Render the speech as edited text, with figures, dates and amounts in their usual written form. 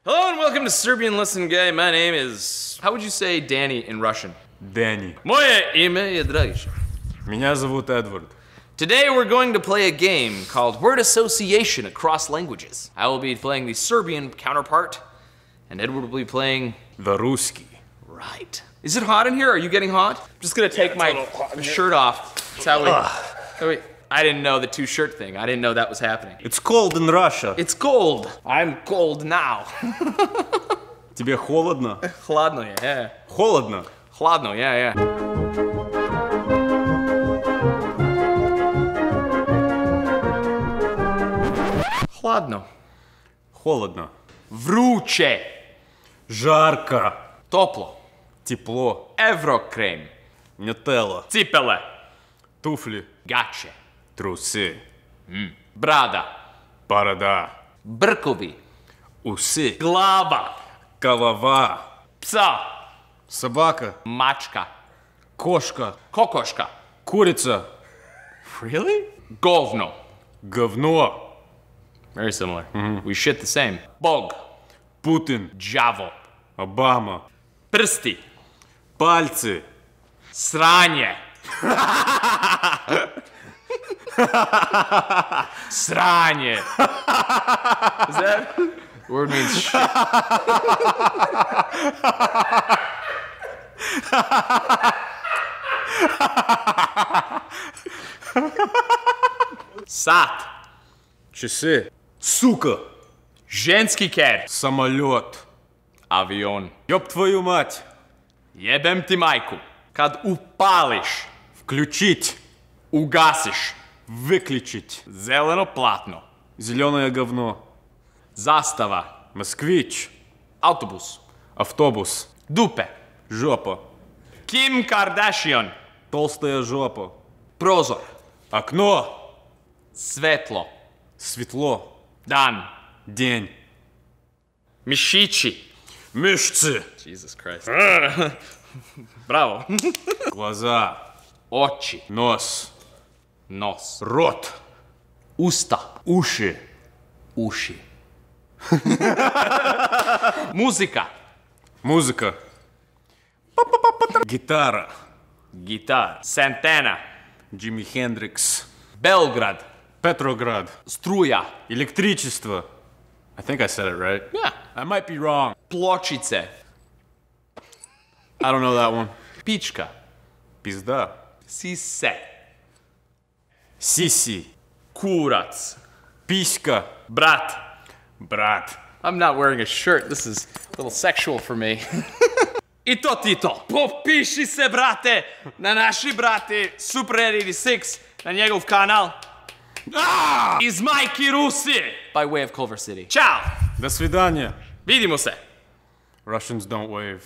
Hello and welcome to Serbian Listen Guy. My name is... How would you say Danny in Russian? Danny. Moje ime je Dragiša. Меня зовут Edward. Today we're going to play a game called Word Association Across Languages. I will be playing the Serbian counterpart, and Edward will be playing... The Ruski. Right. Is it hot in here? Are you getting hot? I'm just gonna take my shirt off. That's how we... Oh, wait. I didn't know the two-shirt thing. I didn't know that was happening. It's cold in Russia. It's cold. I'm cold now. Тебе холодно? Хладно, yeah. Холодно. Хладно, yeah. Хладно. Холодно. Вруче. Жарко. Топло. Тепло. Еврокрем. Нутелла. Ципеле. Туфли. Гаче. Трусы. Брада. Борода. Бркови. Усы. Глава. Голова. Пса. Собака. Мачка. Кошка. Кокошка. Курица. Really? Govno. Говно. Very similar. We shit the same. Bog. Путин. Джаво. Обама. Прсти. Пальцы. Срanje. Sranje. Is that? The word means shit. Sat. Часы. Сука. Ženski ker. Самолет. Avion. Ёб твою мать. Jebem ti majku. Kad upališ. Включить. Ugasiš. Выключить. Zeleno platno. Зеленое говно. Zastava. Москвич. Autobus. Автобус. Dupe. Жопа. Kim Kardashian. Толстая жопа. Prozor. Окно. Svetlo. Светло. Dan. День. Mišići. Мышцы. Jesus Christ. Bravo. Глаза. Oči. Нос. Nos. Рот. Usta. Уши. Uši. Muzika. Музыка. Гитара. Gitar. Santana. Джимми Хендрикс. Belgrad. Петроград. Struja. Электричество. I think I said it right. Yeah. I might be wrong. Pločice. I don't know that one. Pička. Пизда. Sise. Сиси. Kurac. Писька. Brat. Брат. I'm not wearing a shirt. This is a little sexual for me. I to ti to. Popiši se, brate, na naši brate Super 86, na njegov kanal. Iz majki Rusije. By way of Culver City. Ćao. До свидания. Vidimo se. Russians don't wave.